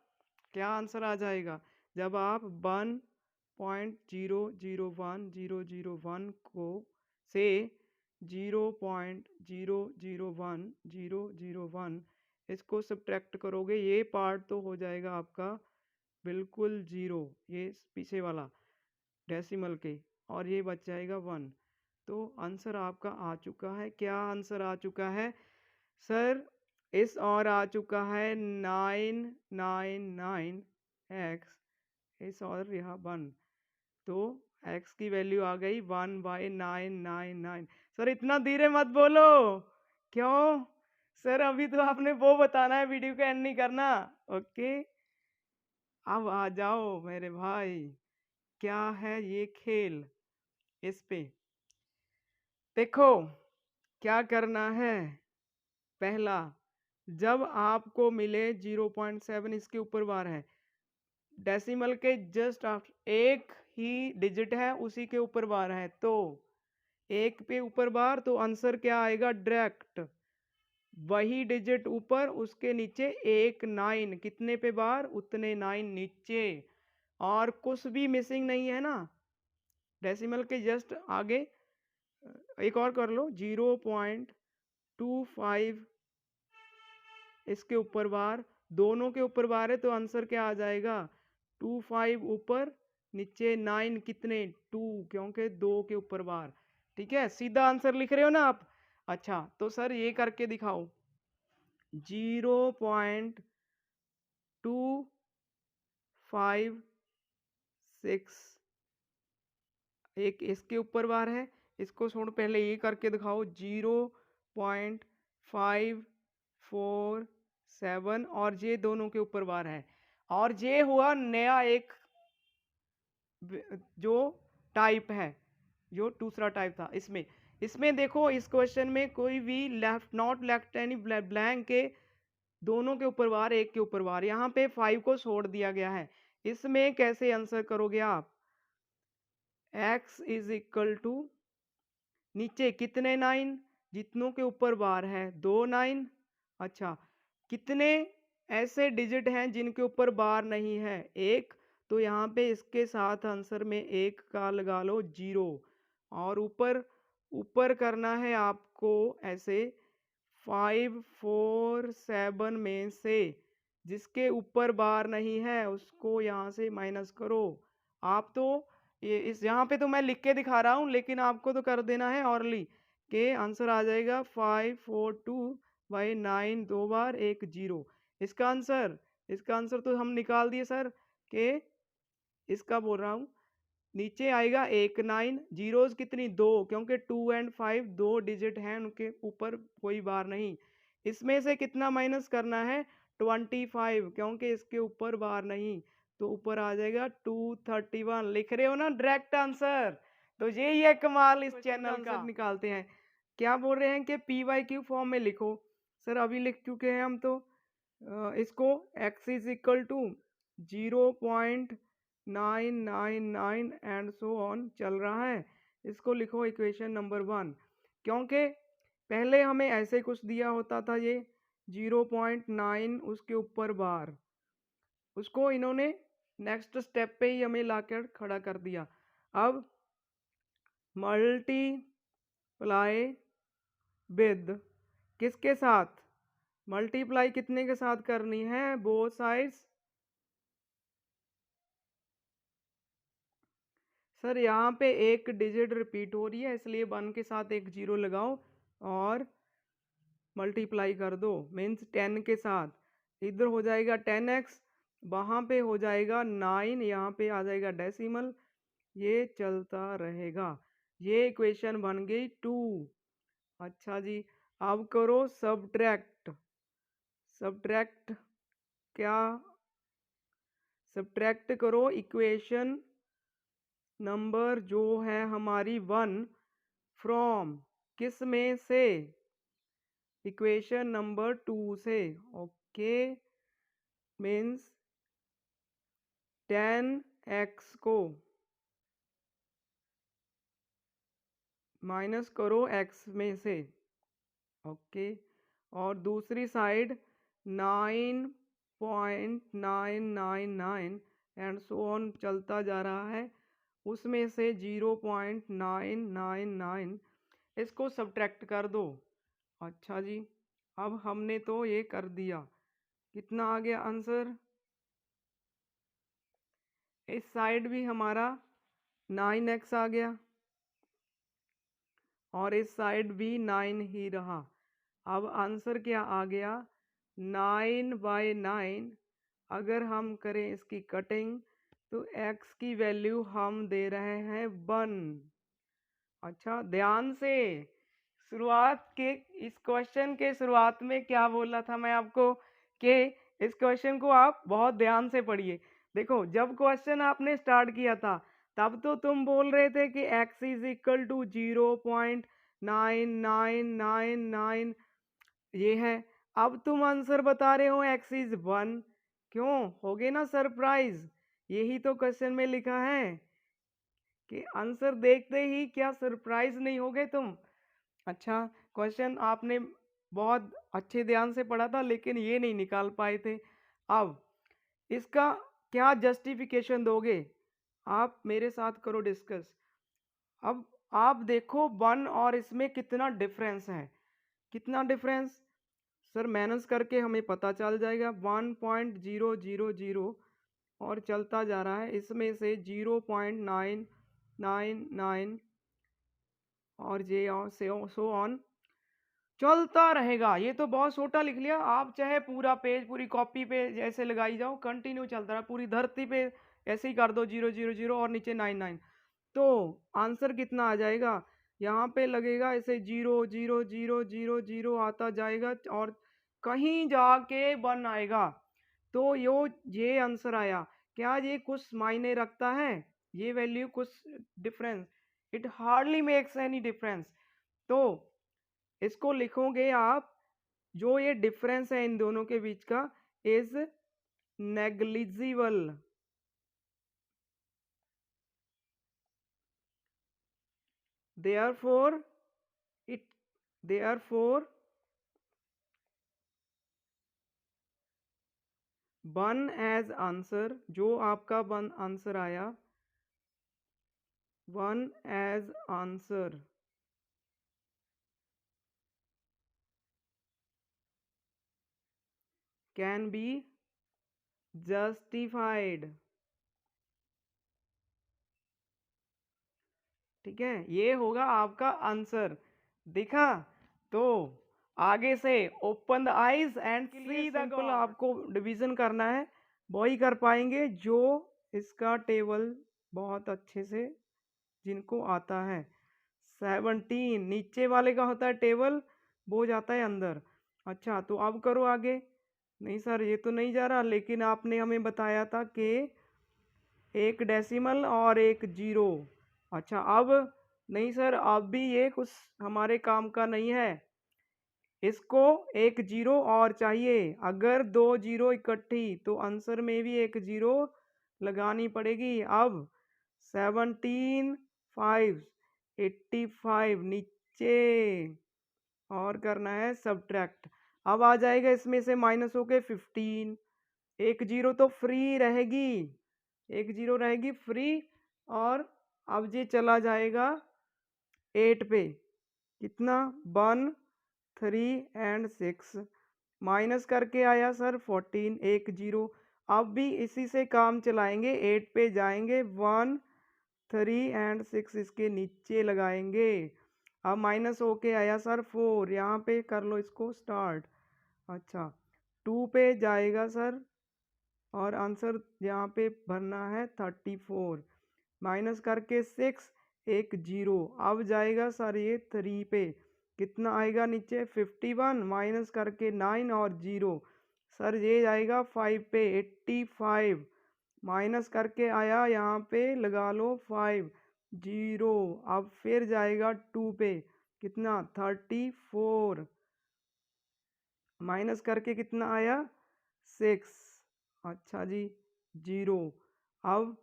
क्या आंसर आ जाएगा, जब आप 1.001001 को से 0.001001 इसको सब्ट्रैक्ट करोगे, ये पार्ट तो हो जाएगा आपका बिल्कुल जीरो, ये पीछे वाला डेसिमल के, और ये बच जाएगा 1। तो आंसर आपका आ चुका है, क्या आंसर आ चुका है सर, इस और आ चुका है 999x, इस और यहाँ 1, तो x की वैल्यू आ गई 1/999। सर इतना धीरे मत बोलो, क्यों सर, अभी तो आपने वो बताना है, वीडियो को एंड नहीं करना। ओके, अब आ जाओ मेरे भाई, क्या है ये खेल, इस पे देखो क्या करना है। पहला, जब आपको मिले 0.7 इसके ऊपर बार है, डेसिमल के जस्ट आफ्टर एक ही डिजिट है उसी के ऊपर बार है, तो एक पे ऊपर बार तो आंसर क्या आएगा, डायरेक्ट वही डिजिट ऊपर उसके नीचे एक 9, कितने पे बार उतने 9 नीचे, और कुछ भी मिसिंग नहीं है ना, डेसिमल के जस्ट आगे। एक और कर लो 0.25 इसके ऊपर बार, दोनों के ऊपर बार है तो आंसर क्या आ जाएगा, 25 ऊपर नीचे 9 कितने 2, क्योंकि 2 के ऊपर बार। ठीक है, सीधा आंसर लिख रहे हो ना आप। अच्छा तो सर ये करके दिखाओ, 0.256 एक इसके ऊपर बार है, इसको छोड़ पहले ये करके दिखाओ 0.547 और ये दोनों के ऊपर बार है, और ये हुआ नया एक जो टाइप है, जो दूसरा टाइप था। इसमें इसमें देखो इस क्वेश्चन में कोई भी left not left any blank के दोनों के ऊपर बार एक के ऊपर बार, यहाँ पे 5 को छोड़ दिया गया है। इसमें कैसे आंसर करोगे आप, x इज इक्वल टू नीचे कितने 9, जितनों के ऊपर बार है 2 9। अच्छा कितने ऐसे डिजिट हैं जिनके ऊपर बार नहीं है, एक, तो यहाँ पे इसके साथ आंसर में एक का लगा लो 0, और ऊपर ऊपर करना है आपको ऐसे 547 में से जिसके ऊपर बार नहीं है उसको यहाँ से माइनस करो। आप तो ये इस यहाँ पे तो मैं लिख के दिखा रहा हूँ, लेकिन आपको तो कर देना है ऑरली के आंसर आ जाएगा 542/9 2 बार 1 0। इसका आंसर तो हम निकाल दिए सर के इसका बोल रहा हूँ नीचे आएगा 1 9 जीरोस कितनी 2 क्योंकि 2 एंड 5 दो डिजिट हैं उनके ऊपर कोई बार नहीं। इसमें से कितना माइनस करना है 25 क्योंकि इसके ऊपर बार नहीं, तो ऊपर आ जाएगा 231। लिख रहे हो ना डायरेक्ट आंसर। तो यही है कमाल इस चैनल का। निकालते हैं क्या बोल रहे हैं कि पी वाई क्यू फॉर्म में लिखो। सर अभी लिख चुके हैं हम तो इसको x is equal to 0.999 and so on चल रहा है। इसको लिखो इक्वेशन नंबर 1, क्योंकि पहले हमें ऐसे कुछ दिया होता था ये 0.9 उसके ऊपर बार, उसको इन्होंने नेक्स्ट स्टेप पे ही हमें लाकर खड़ा कर दिया। अब मल्टीप्लाई विद किसके साथ, मल्टीप्लाई कितने के साथ करनी है बोथ साइड्स। सर यहाँ पे एक डिजिट रिपीट हो रही है इसलिए 1 के साथ एक 0 लगाओ और मल्टीप्लाई कर दो, मीन्स 10 के साथ। इधर हो जाएगा 10x, वहाँ पे हो जाएगा 9, यहाँ पे आ जाएगा डेसिमल, ये चलता रहेगा। ये इक्वेशन बन गई 2। अच्छा जी, अब करो सब्ट्रैक्ट। सब्ट्रैक्ट क्या, सब्ट्रैक्ट करो इक्वेशन नंबर जो है हमारी 1 फ्रॉम किस में से, इक्वेशन नंबर 2 से। ओके, मीन्स 10x को माइनस करो x में से। ओके, और दूसरी साइड 9.999 एंड सो ऑन चलता जा रहा है, उसमें से 0.999 इसको सब्ट्रैक्ट कर दो। अच्छा जी, अब हमने तो ये कर दिया, कितना आ गया आंसर। इस साइड भी हमारा 9x आ गया और इस साइड भी 9 ही रहा। अब आंसर क्या आ गया 9/9। अगर हम करें इसकी कटिंग तो x की वैल्यू हम दे रहे हैं 1। अच्छा ध्यान से, शुरुआत के इस क्वेश्चन के शुरुआत में क्या बोला था मैं आपको कि इस क्वेश्चन को आप बहुत ध्यान से पढ़िए। देखो जब क्वेश्चन आपने स्टार्ट किया था तब तो तुम बोल रहे थे कि x इज इक्वल टू 0.9999 ये है। अब तुम आंसर बता रहे हो x इज 1, क्यों होगे ना सरप्राइज। यही तो क्वेश्चन में लिखा है कि आंसर देखते ही क्या सरप्राइज नहीं होगे तुम। अच्छा, क्वेश्चन आपने बहुत अच्छे ध्यान से पढ़ा था लेकिन ये नहीं निकाल पाए थे। अब इसका क्या जस्टिफिकेशन दोगे, आप मेरे साथ करो डिस्कस। अब आप देखो 1 और इसमें कितना डिफरेंस है, कितना डिफरेंस। सर माइनस करके हमें पता चल जाएगा 1.000 और चलता जा रहा है, इसमें से 0.999 और जे और से सो ऑन चलता रहेगा। ये तो बहुत छोटा लिख लिया, आप चाहे पूरा पेज पूरी कॉपी पे जैसे लगाई जाओ कंटिन्यू चलता रहा, पूरी धरती पे ऐसे ही कर दो 000 और नीचे 99। तो आंसर कितना आ जाएगा, यहाँ पे लगेगा ऐसे 0 0 0 0 0 आता जाएगा और कहीं जाके 1 आएगा। तो ये आंसर आया। क्या ये कुछ मायने रखता है, ये वैल्यू कुछ difference, it hardly makes any difference. तो इसको लिखोगे आप, जो ये डिफरेंस है इन दोनों के बीच का is negligible. Therefore it therefore 1 as answer, जो आपका 1 आंसर आया 1 as answer can be justified. ठीक है, ये होगा आपका आंसर। दिखा? तो आगे से open the eyes and see the God. आपको डिवीजन करना है, वही कर पाएंगे जो इसका टेबल बहुत अच्छे से जिनको आता है। 17 नीचे वाले का होता है टेबल, वो जाता है अंदर। अच्छा, तो अब करो आगे। नहीं सर, ये तो नहीं जा रहा, लेकिन आपने हमें बताया था कि एक डेसिमल और एक जीरो। अच्छा, अब नहीं सर, अब भी ये कुछ हमारे काम का नहीं है। इसको एक जीरो और चाहिए। अगर दो जीरो इकट्ठी तो आंसर में भी एक जीरो लगानी पड़ेगी। अब 17 5 85 नीचे और करना है सब्ट्रैक्ट। अब आ जाएगा इसमें से माइनस होके 15। एक जीरो तो फ्री रहेगी, एक जीरो रहेगी फ्री। और अब ये चला जाएगा 8 पे। कितना? 1 3 एंड 6 माइनस करके आया सर 14, एक जीरो। अब भी इसी से काम चलाएंगे, 8 पे जाएंगे, 1 3 एंड 6 इसके नीचे लगाएंगे। अब माइनस होके आया सर 4, यहाँ पे कर लो इसको स्टार्ट। अच्छा, 2 पे जाएगा सर और आंसर यहाँ पे भरना है 34। माइनस करके 6, एक जीरो। अब जाएगा सर ये 3 पे। कितना आएगा नीचे? 51 माइनस करके 9 और जीरो। सर ये जाएगा 5 पे, 85 माइनस करके आया यहाँ पे लगा लो 5 जीरो। अब फिर जाएगा 2 पे। कितना? 34 माइनस करके कितना आया? 6। अच्छा जी, जीरो। अब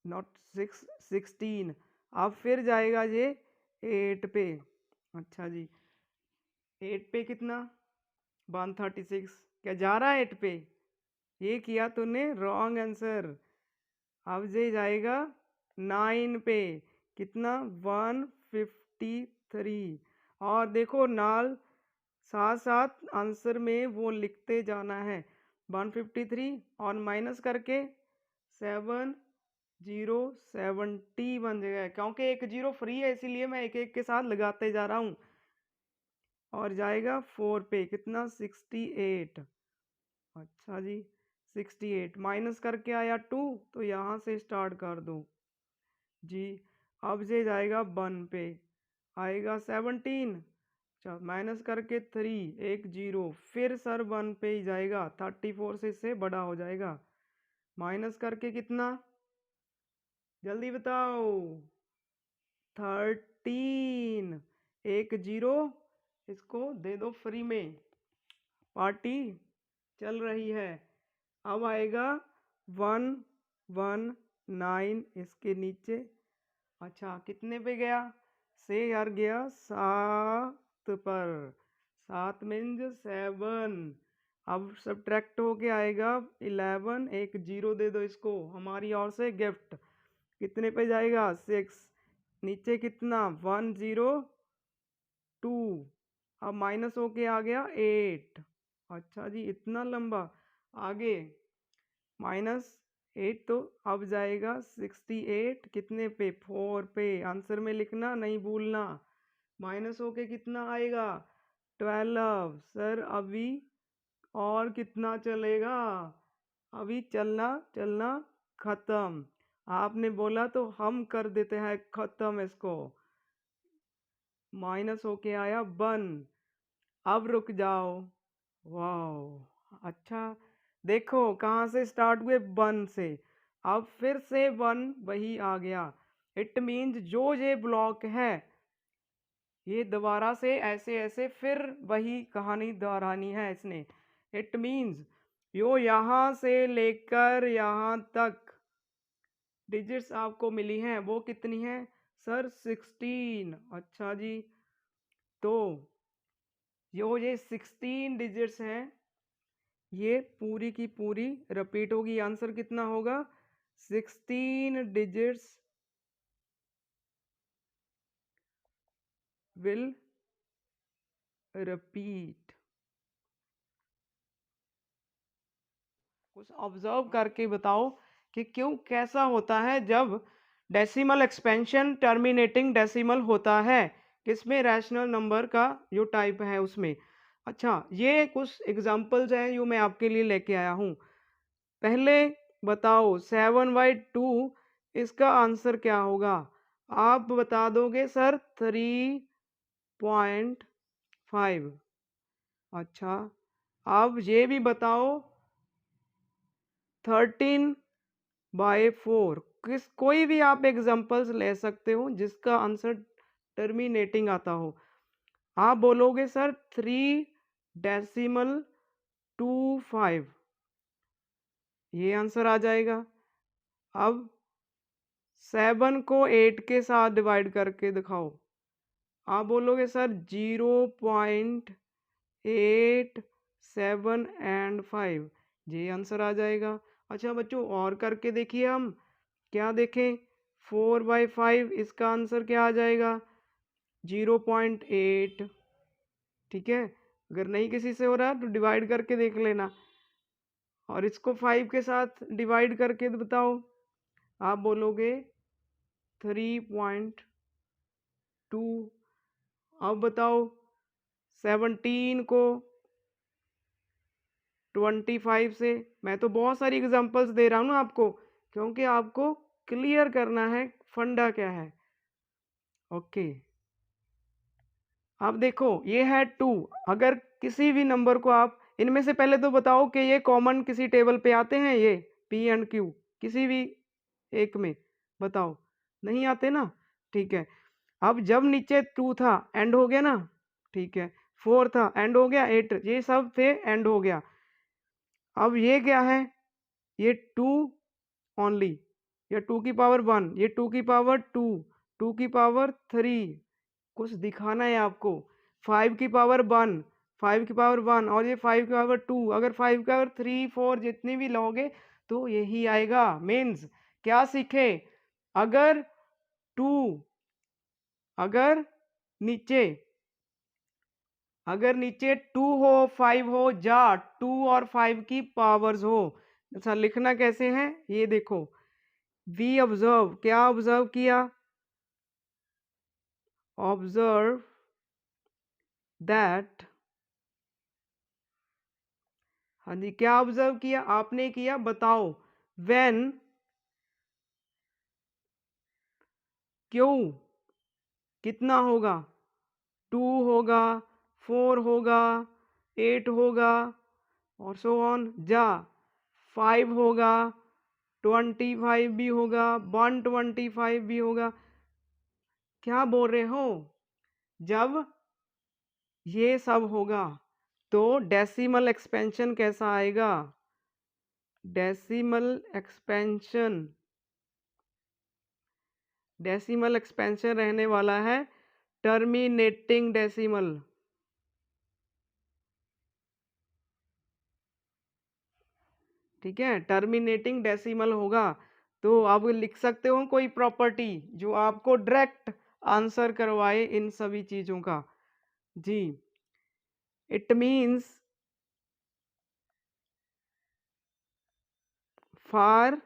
नॉट 6, 16। अब फिर जाएगा ये 8 पे। अच्छा जी, 8 पे कितना? 136। क्या जा रहा है 8 पे? ये किया तूने रॉन्ग आंसर। अब ये जाएगा 9 पे। कितना? 153। और देखो नाल साथ साथ आंसर में वो लिखते जाना है। 153 और माइनस करके 7 जीरो 70 बन जाएगा, क्योंकि एक जीरो फ्री है इसीलिए मैं एक एक के साथ लगाते जा रहा हूँ। और जाएगा 4 पे। कितना? 68। अच्छा जी, 68 माइनस करके आया 2, तो यहाँ से स्टार्ट कर दो जी। अब से जाएगा 1 पे, आएगा 17। अच्छा, माइनस करके 3, एक जीरो। फिर सर 1 पे ही जाएगा, 34 से इससे बड़ा हो जाएगा। माइनस करके कितना? जल्दी बताओ। 13, एक जीरो। इसको दे दो फ्री में, पार्टी चल रही है। अब आएगा 119 इसके नीचे। अच्छा, कितने पे गया? से यार गया 7 पर। 7 मीन्स 7। अब सब्ट्रैक्ट होके आएगा 11, एक जीरो दे दो इसको, हमारी ओर से गिफ्ट। कितने पे जाएगा? 6। नीचे कितना? 102। अब माइनस होके आ गया 8। अच्छा जी, इतना लंबा आगे। -8 तो अब जाएगा 68। कितने पे? 4 पे। आंसर में लिखना नहीं भूलना। माइनस होके कितना आएगा? 12। सर अभी और कितना चलेगा? अभी चलना चलना खत्म। आपने बोला तो हम कर देते हैं खत्म इसको। माइनस होके आया 1। अब रुक जाओ। वाह, अच्छा। देखो कहाँ से स्टार्ट हुए? 1 से। अब फिर से 1 वही आ गया। इट मीन्स जो ये ब्लॉक है, ये दोबारा से ऐसे ऐसे फिर वही कहानी दोहरानी है इसने। इट मीन्स यो यहाँ से लेकर यहाँ तक डिजिट्स आपको मिली हैं, वो कितनी हैं सर? 16। अच्छा जी, तो ये 16 डिजिट्स हैं, ये पूरी की पूरी रिपीट होगी। आंसर कितना होगा? 16 डिजिट्स विल रिपीट। कुछ ऑब्जर्व करके बताओ कि क्यों कैसा होता है जब डेसिमल एक्सपेंशन टर्मिनेटिंग डेसिमल होता है, किसमें रैशनल नंबर का जो टाइप है उसमें। अच्छा, ये कुछ एग्जांपल्स हैं जो मैं आपके लिए लेके आया हूँ। पहले बताओ 7/2 इसका आंसर क्या होगा। आप बता दोगे सर 3.5। अच्छा, अब ये भी बताओ 13/4। कोई भी आप एग्जांपल्स ले सकते हो जिसका आंसर टर्मिनेटिंग आता हो। आप बोलोगे सर 3.25, ये आंसर आ जाएगा। अब 7 को 8 के साथ डिवाइड करके दिखाओ। आप बोलोगे सर 0.87 ये आंसर आ जाएगा। अच्छा बच्चों, और करके देखिए, हम क्या देखें, 4/5 इसका आंसर क्या आ जाएगा, 0.8। ठीक है, अगर नहीं किसी से हो रहा तो डिवाइड करके देख लेना, और इसको 5 के साथ डिवाइड करके बताओ। आप बोलोगे 3.2। अब बताओ 17 को 25 से। मैं तो बहुत सारी एग्जांपल्स दे रहा हूँ ना आपको, क्योंकि आपको क्लियर करना है फंडा क्या है। ओके, अब देखो ये है 2। अगर किसी भी नंबर को आप इनमें से पहले तो बताओ कि ये कॉमन किसी टेबल पे आते हैं, ये पी एंड क्यू किसी भी एक में बताओ, नहीं आते ना। ठीक है, अब जब नीचे 2 था एंड हो गया ना, ठीक है, 4 था एंड हो गया, 8 ये सब थे एंड हो गया। अब ये क्या है, ये 2 ओनली, या 2 की पावर 1, ये 2 की पावर 2, 2 की पावर 3, कुछ दिखाना है आपको। 5 की पावर 1, 5 की पावर 1, और ये 5 की पावर 2। अगर 5 की पावर 3 4 जितनी भी लोगे तो यही आएगा। मीन्स क्या सीखे, अगर 2, अगर नीचे अगर नीचे 2 हो 5 हो, जा 2 और 5 की पावर्स हो। अच्छा, लिखना कैसे है ये देखो, वी ऑब्जर्व, क्या ऑब्जर्व किया, ऑब्जर्व दैट। हाँ जी, क्या ऑब्जर्व किया आपने, किया बताओ, व्हेन, क्यों, कितना होगा, 2 होगा, 4 होगा, 8 होगा, और सो ऑन, जा 5 होगा, 25 भी होगा, 125 भी होगा। क्या बोल रहे हो, जब ये सब होगा तो डेसिमल एक्सपेंशन कैसा आएगा, डेसिमल एक्सपेंशन, डेसिमल एक्सपेंशन रहने वाला है टर्मिनेटिंग डेसिमल। ठीक है, टर्मिनेटिंग डेसिमल होगा। तो आप लिख सकते हो कोई प्रॉपर्टी जो आपको डायरेक्ट आंसर करवाए इन सभी चीजों का। जी, it means for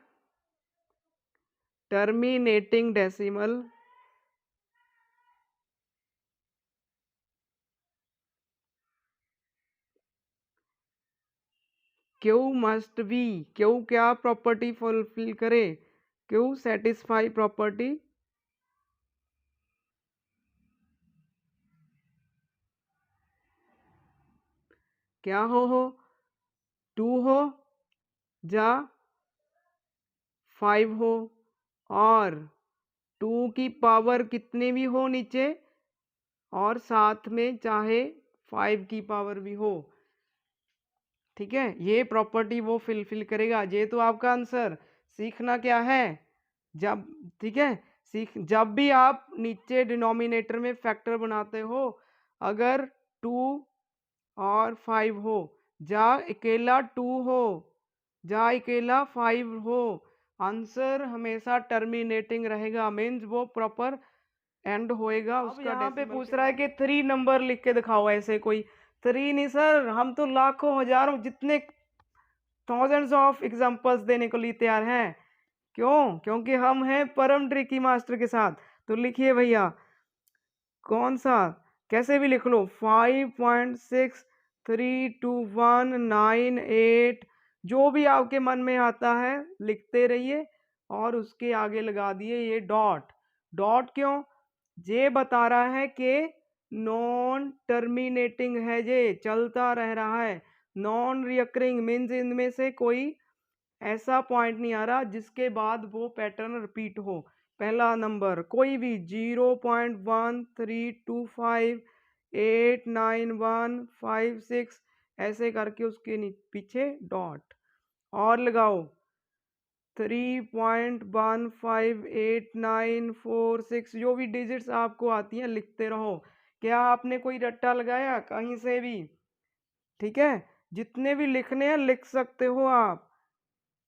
terminating decimal Q must be, Q क्या प्रॉपर्टी फुलफिल करे, क्यू सेटिस्फाई प्रॉपर्टी, क्या हो 2 हो, जा 5 हो, और 2 की पावर कितने भी हो नीचे, और साथ में चाहे 5 की पावर भी हो। ठीक है, ये प्रॉपर्टी वो फिलफिल करेगा। ये तो आपका आंसर। सीखना क्या है, जब, ठीक है, सीख, जब भी आप नीचे डिनोमिनेटर में फैक्टर बनाते हो, अगर 2 और 5 हो, जा अकेला 2 हो, जा अकेला 5 हो, आंसर हमेशा टर्मिनेटिंग रहेगा। मीन्स वो प्रॉपर एंड होएगा उसका। यहाँ पे पूछ रहा है कि 3 नंबर लिख के दिखाओ, ऐसे कोई 3 नहीं सर, हम तो लाखों हजारों जितने थाउजेंड्स ऑफ एग्जांपल्स देने को लिए तैयार हैं। क्यों? क्योंकि हम हैं परम ट्रिकी मास्टर के साथ। तो लिखिए भैया, कौन सा, कैसे भी लिख लो, 5.632198, जो भी आपके मन में आता है लिखते रहिए और उसके आगे लगा दिए ये डॉट। डॉट क्यों? ये बता रहा है कि नॉन टर्मिनेटिंग है, ये चलता रह रहा है। नॉन रिकरिंग मीन्स इनमें से कोई ऐसा पॉइंट नहीं आ रहा जिसके बाद वो पैटर्न रिपीट हो। पहला नंबर कोई भी 0.13258915 ऐसे करके उसके पीछे डॉट और लगाओ। 3.158946 जो भी डिजिट्स आपको आती हैं लिखते रहो। क्या आपने कोई रट्टा लगाया कहीं से भी? ठीक है, जितने भी लिखने हैं लिख सकते हो आप।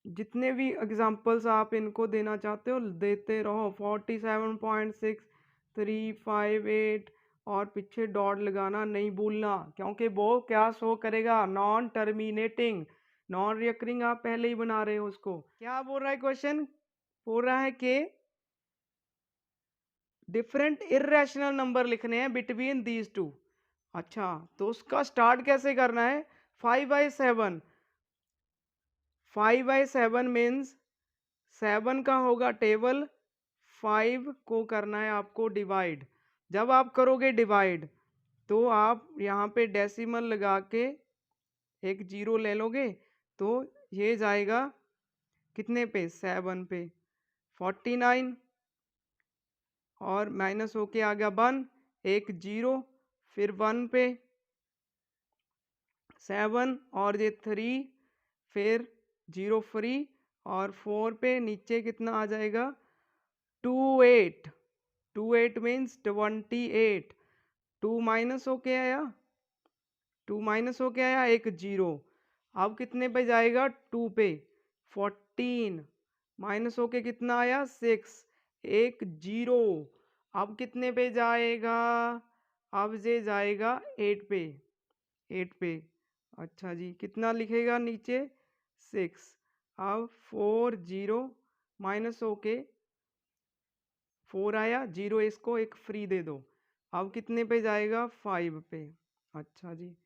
जितने भी एग्जाम्पल्स आप इनको देना चाहते हो देते रहो। 47.6358 और पीछे डॉट लगाना नहीं भूलना, क्योंकि वो क्या शो करेगा? Non terminating. नॉन रिकरिंग आप पहले ही बना रहे हो उसको। क्या बोल रहा है क्वेश्चन? बोल रहा है कि डिफरेंट इर्रेशनल नंबर लिखने हैं बिटवीन दीज टू। अच्छा, तो उसका स्टार्ट कैसे करना है? 5/7। 5/7 मीन्स 7 का होगा टेबल, 5 को करना है आपको डिवाइड। जब आप करोगे डिवाइड तो आप यहाँ पे डेसिमल लगा के एक जीरो ले लोगे, तो ये जाएगा कितने पे? 7 पे। 49 और माइनस होके आ गया 1, एक जीरो, फिर 1 पे 7 और ये 3, फिर जीरो फ्री और 4 पे नीचे कितना आ जाएगा? 28। 28 मीन्स 28। 2 माइनस होके आया, 2 माइनस होके आया, एक जीरो। अब कितने पे जाएगा? 2 पे। 14 माइनस होके कितना आया? 6, एक जीरो। अब कितने पे जाएगा? अब ये जाएगा 8 पे। 8 पे। अच्छा जी, कितना लिखेगा नीचे? 6। अब 4 जीरो माइनस होके 4 आया, जीरो इसको एक फ्री दे दो। अब कितने पे जाएगा? 5 पे। अच्छा जी,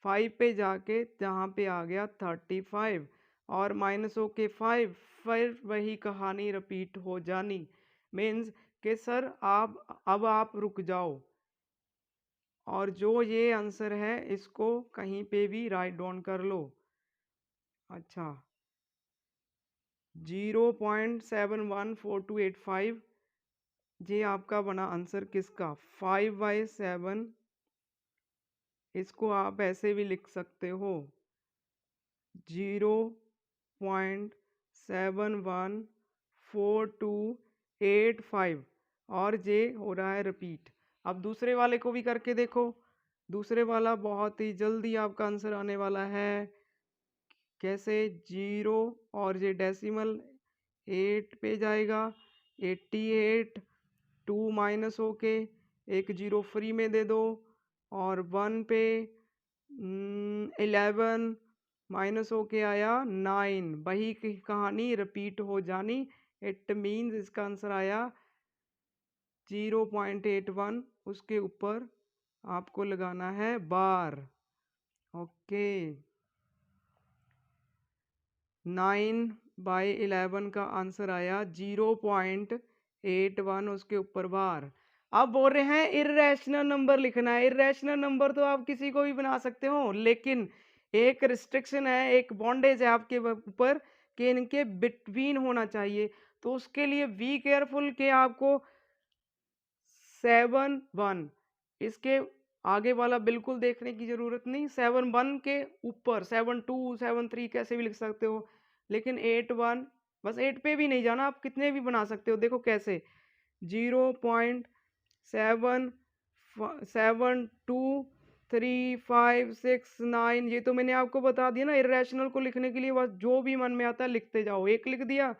5 पे जाके जहाँ पे आ गया 35 और माइनस होके 5, फिर वही कहानी रिपीट हो जानी। मीन्स कि सर आप अब आप रुक जाओ और जो ये आंसर है इसको कहीं पे भी राइट डाउन कर लो। अच्छा, 0.714285 ये आपका बना आंसर किसका? 5/7। इसको आप ऐसे भी लिख सकते हो 0.714285 और ये हो रहा है रिपीट। अब दूसरे वाले को भी करके देखो। दूसरे वाला बहुत ही जल्दी आपका आंसर आने वाला है। कैसे? जीरो और ये डेसिमल 8 पे जाएगा, 88। 2 माइनस होके एक जीरो फ्री में दे दो और 1 पे 11 माइनस होके आया 9, वही की कहानी रिपीट हो जानी। इट मीन्स इसका आंसर आया 0.81। उसके ऊपर आपको लगाना है बार। ओके, 9/11 का आंसर आया 0.81, उसके ऊपर बार। अब बोल रहे हैं इर्रेशनल नंबर लिखना है। इर्रेशनल नंबर तो आप किसी को भी बना सकते हो, लेकिन एक रिस्ट्रिक्शन है, एक बॉन्डेज है आपके ऊपर कि इनके बिटवीन होना चाहिए। तो उसके लिए बी केयरफुल कि आपको 7-1 इसके आगे वाला बिल्कुल देखने की जरूरत नहीं। 7-1 के ऊपर 7-2 7-3 कैसे भी लिख सकते हो, लेकिन 8-1 बस 8 पे भी नहीं जाना, आप कितने भी बना सकते हो। देखो कैसे 0.77356 ये तो मैंने आपको बता दिया ना। इरेशनल को लिखने के लिए बस जो भी मन में आता है लिखते जाओ। एक लिख दिया,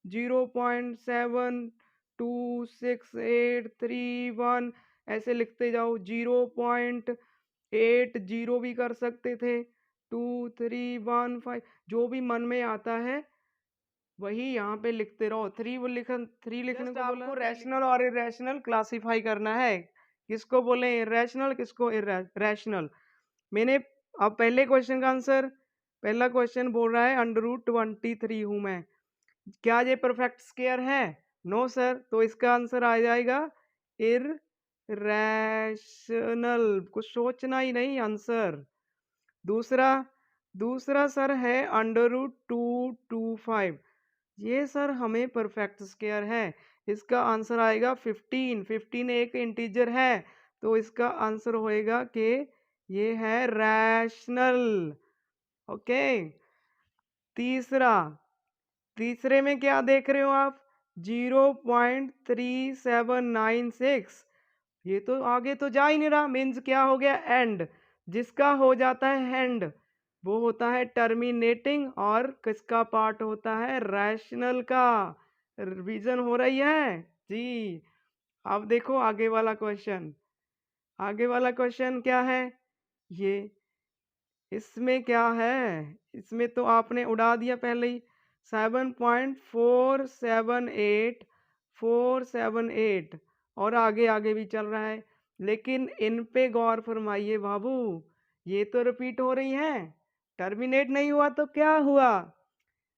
0.726831 ऐसे लिखते जाओ। 0.80 भी कर सकते थे, 2 3 1 5 जो भी मन में आता है वही यहाँ पे लिखते रहो। 3 लिखने को बोला। आपको रैशनल और इरेशनल क्लासिफाई करना है, किसको बोले इरेशनल, किसको रैशनल। मैंने अब पहला क्वेश्चन बोल रहा है √23 हूं मैं, क्या ये परफेक्ट स्क्वायर है? नो सर, तो इसका आंसर आ जाएगा इरेशनल। कुछ सोचना ही नहीं आंसर। दूसरा सर है √225, ये सर हमें परफेक्ट स्क्वायर है, इसका आंसर आएगा 15 एक इंटीजर है, तो इसका आंसर होएगा कि ये है रैशनल। ओके। तीसरे में क्या देख रहे हो आप? 0.3796, ये तो आगे तो जा ही नहीं रहा, मीन्स क्या हो गया? एंड। जिसका हो जाता है एंड वो होता है टर्मिनेटिंग, और किसका पार्ट होता है? रैशनल का। रिवीजन हो रही है जी। अब देखो आगे वाला क्वेश्चन क्या है ये? इसमें क्या है? इसमें तो आपने उड़ा दिया पहले ही। 7.478 और आगे आगे भी चल रहा है, लेकिन इन पे गौर फरमाइए बाबू, ये तो रिपीट हो रही हैं। टर्मिनेट नहीं हुआ तो क्या हुआ?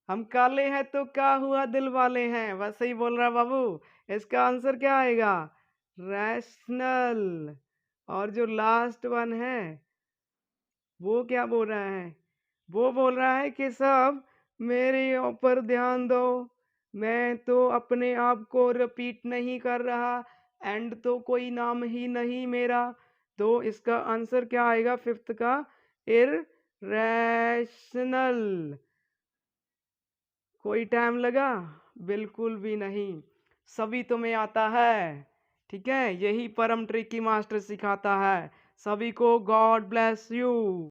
हम काले हैं तो क्या हुआ? दिल वाले हैं, वैसे ही बोल रहा बाबू। इसका आंसर क्या आएगा? रैशनल। और जो लास्ट वन है वो क्या बोल रहा है? वो बोल रहा है कि सब मेरे ऊपर ध्यान दो, मैं तो अपने आप को रिपीट नहीं कर रहा, एंड तो कोई नाम ही नहीं मेरा। तो इसका आंसर क्या आएगा फिफ्थ का? इररेशनल। कोई टाइम लगा? बिल्कुल भी नहीं, सभी तुम्हें आता है। ठीक है, यही परम ट्रिकी मास्टर सिखाता है सभी को। God bless you.